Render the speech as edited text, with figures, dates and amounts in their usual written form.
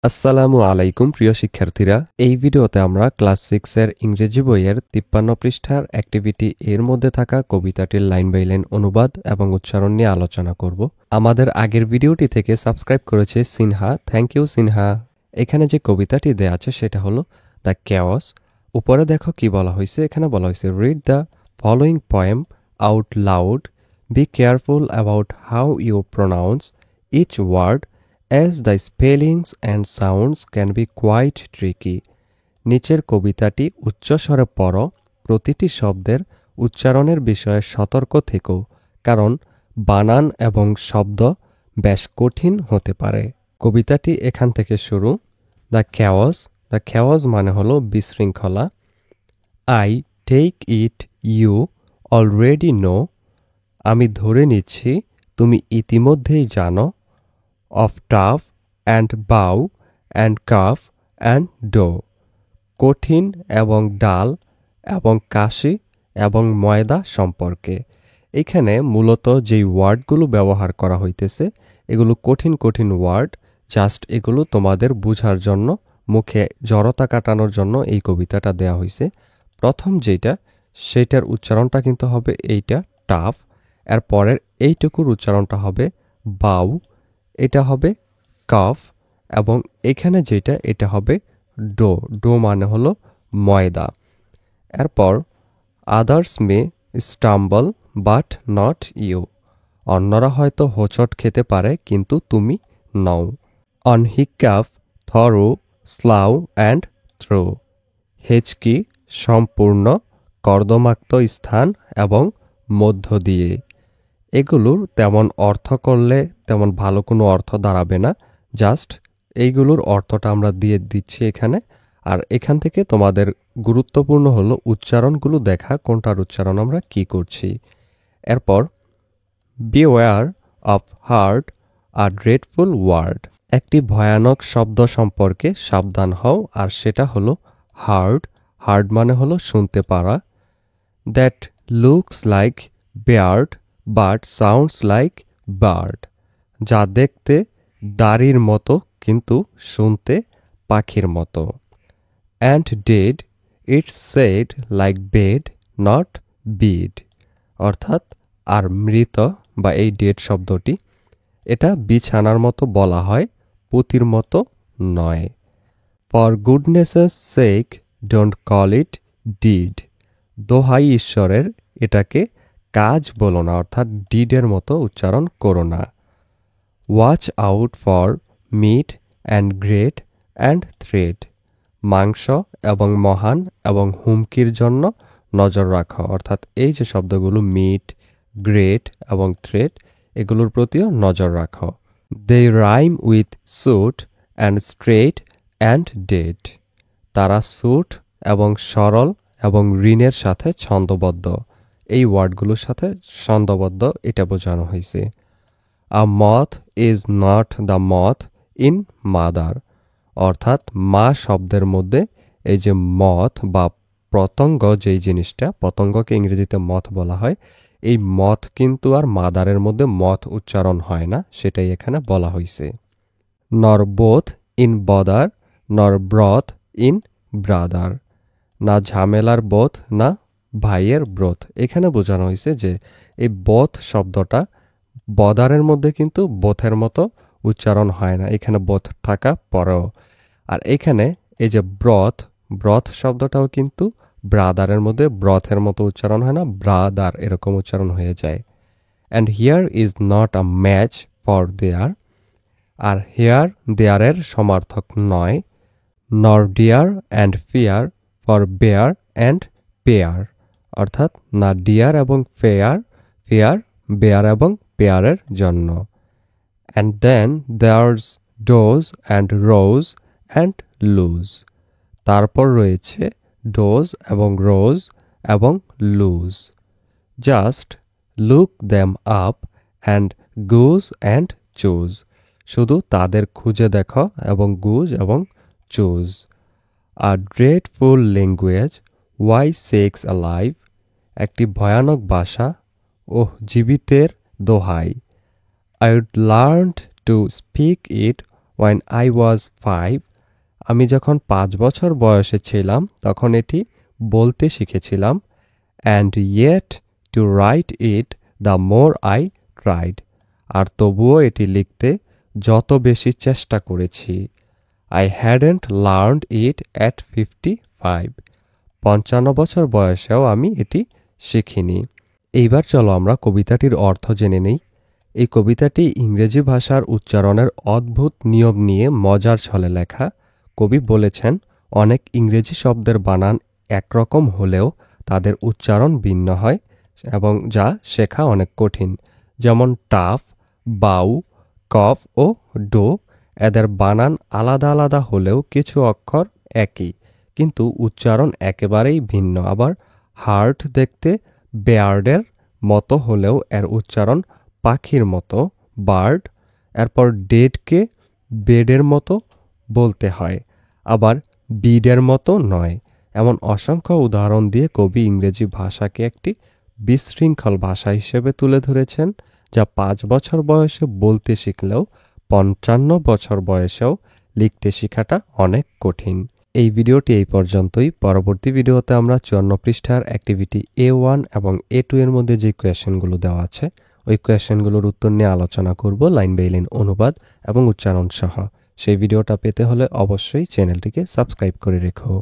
আসসালামু আলাইকুম প্রিয় শিক্ষার্থীরা, এই ভিডিওতে আমরা ক্লাস 6 এর ইংরেজি বইয়ের 53 পৃষ্ঠার অ্যাক্টিভিটি এর মধ্যে থাকা কবিতাটির লাইন বাই লাইন অনুবাদ এবং উচ্চারণ নিয়ে আলোচনা করব। আমাদের আগের ভিডিওটি থেকে সাবস্ক্রাইব করেছে সিনহা, থ্যাংক ইউ সিনহা। এখানে যে কবিতাটি দেয়া আছে সেটা হলো দ্য ক্যাওস। উপরে দেখো কি বলা হয়েছে, এখানে বলা হয়েছে read the following poem out loud, be careful about how you pronounce each word as the spellings and sounds can be quite tricky. নিচের কবিতাটি উচ্চস্বরে পড়ো, প্রতিটি শব্দের উচ্চারণের বিষয়ে সতর্ক থেকো, কারণ বানান এবং শব্দ বেশ কঠিন হতে পারে। কবিতাটি এখান থেকে শুরু। দ্য খ্যাওস মানে হলো বিশৃঙ্খলা। I take it you already know, আমি ধরে নিচ্ছি তুমি ইতিমধ্যেই জানো। of tough and bow and cuff and dough, কঠিন এবং ডাল এবং কাশি এবং ময়দা সম্পর্কে। এখানে মূলত যেই ওয়ার্ডগুলো ব্যবহার করা হইতেছে এগুলো কঠিন কঠিন ওয়ার্ড, জাস্ট এগুলো তোমাদের বোঝার জন্য, মুখে জড়তা কাটানোর জন্য এই কবিতাটা দেয়া হয়েছে। প্রথম যেটা সেটার উচ্চারণটা কিন্তু হবে এইটা টাফ, এর পরের এইটুকুর উচ্চারণটা হবে বাউ, এটা হবে কাফ, এবং এখানে যেটা এটা হবে ডো মানে হলো ময়দা। এরপর others may stumble but not you, অন্যরা হয়তো হোঁচট খেতে পারে কিন্তু তুমি নও। On hiccough thorough slough and through, হেচকি সম্পূর্ণ, কর্দমাক্ত স্থান এবং মধ্য দিয়ে। এগুলোর তেমন অর্থ করলে তেমন ভালো কোনো অর্থ দাঁড়াবে না, জাস্ট এইগুলোর অর্থটা আমরা দিয়ে দিচ্ছি এখানে। আর এখান থেকে তোমাদের গুরুত্বপূর্ণ হলো উচ্চারণগুলো দেখা, কোনটার উচ্চারণ আমরা কি করছি। এরপর বিওয়্যার অফ হার্ড আর ড্রেডফুল ওয়ার্ড, একটি ভয়ানক শব্দ সম্পর্কে সাবধান হও, আর সেটা হলো হার্ড মানে হলো শুনতে পারা। That looks like beard but sounds like bird, যা দেখতে দাড়ির মতো কিন্তু শুনতে পাখির মতো। And dead it's said like bed not bead, অর্থাৎ আর মৃত বা এই ডেড শব্দটি এটা বিছানার মতো বলা হয়, পুঁতির মতো নয়। For goodness' sake don't call it deed, দোহাই ঈশ্বরের এটাকে কাজ বলো না, অর্থাৎ ডিডের মতো উচ্চারণ করো না। Watch out for meat and great and threat, মাংস এবং মহান এবং হুমকির জন্য নজর রাখো, অর্থাৎ এই যে শব্দগুলো মিট, গ্রেট এবং থ্রেড, এগুলোর প্রতিও নজর রাখো। They rhyme with suit and straight and dead, তারা সুট এবং সরল এবং ঋণের সাথে ছন্দবদ্ধ, এই ওয়ার্ডগুলোর সাথে ছন্দবদ্ধ এটা বোঝানো হয়েছে। A moth is not the moth in mother, অর্থাৎ মা শব্দের মধ্যে এই যে মথ বা পতঙ্গ, যেই জিনিসটা, পতঙ্গকে ইংরেজিতে মথ বলা হয়, এই মথ কিন্তু আর মাদারের মধ্যে মথ উচ্চারণ হয় না, সেটাই এখানে বলা হয়েছে। নর বোথ ইন বদার নর ব্রথ ইন ব্রাদার, না ঝামেলার বোধ না ভাইয়ের ব্রথ, এখানে বোঝানো হয়েছে যে এই বোথ শব্দটা বদারের মধ্যে কিন্তু বোথের মতো উচ্চারণ হয় না, এখানে বোথ থাকা পরেও। আর এখানে এই যে ব্রথ শব্দটাও কিন্তু ব্রাদারের মধ্যে ব্রথের মতো উচ্চারণ হয় না, ব্রাদার এরকম উচ্চারণ হয়ে যায়। And here is not a match for there, আর হেয়ার দেয়ারের সমার্থক নয়। Nor dear and fear for bear and pear, অর্থাৎ না ডিয়ার এবং ফিয়ার বেয়ার এবং পেয়ারের জন্য। And then there's dose and rose and lose, তারপর রয়েছে ডোজ এবং রোজ এবং lose. Just look them up and goose and choose, শুধু তাদের খুঁজে দেখো এবং গুজ এবং choose. A dreadful language why sex alive, একটি ভয়ানক ভাষা, ওহ জীবিতের দোহাই। I would learn to speak it When I was 5, আমি যখন 5 বছর বয়সে ছিলাম তখন এটি বলতে শিখেছিলাম। And yet to write it, the more I tried. আর তবুও এটি লিখতে যত বেশি চেষ্টা করেছি। I hadn't learned it at 55. 55 বছর বয়সেও আমি এটি শিখিনি। এইবার চলো আমরা কবিতাটির অর্থ জেনে নেই। এই কবিতাটি ইংরেজি ভাষার উচ্চারণের অদ্ভুত নিয়ম নিয়ে মজার ছলে লেখা। কবি বলেছেন, অনেক ইংরেজি শব্দের বানান একরকম হলেও তাদের উচ্চারণ ভিন্ন হয় এবং যা শেখা অনেক কঠিন। যেমন টাফ, বাউ, কফ ও ডো, এদের বানান আলাদা আলাদা হলেও কিছু অক্ষর একই, কিন্তু উচ্চারণ একেবারেই ভিন্ন। আবার হার্ট দেখতে বেয়ার্ডের মতো হলেও এর উচ্চারণ পাখির মতো, বার্ড। এরপর ডেডকে বেডের মতো বলতে হয়, আবার বিডের মতো নয়। এমন অসংখ্য উদাহরণ দিয়ে কবি ইংরেজি ভাষাকে একটি বিশৃঙ্খল ভাষা হিসেবে তুলে ধরেছেন, যা 5 বছর বয়সে বলতে শিখলেও 55 বছর বয়সেও লিখতে শেখাটা অনেক কঠিন। এই ভিডিওটি এই পর্যন্তই। পরবর্তী ভিডিওতে আমরা 54 পৃষ্ঠার অ্যাক্টিভিটি A1 এবং A2 এর মধ্যে যে কোয়েশ্চেনগুলো দেওয়া আছে ওই কোয়েশ্চেনগুলোর উত্তর নিয়ে আলোচনা করব, লাইন বাই লাইন অনুবাদ এবং উচ্চারণ সহ। সেই ভিডিওটা পেতে হলে অবশ্যই চ্যানেলটিকে সাবস্ক্রাইব করে রেখো।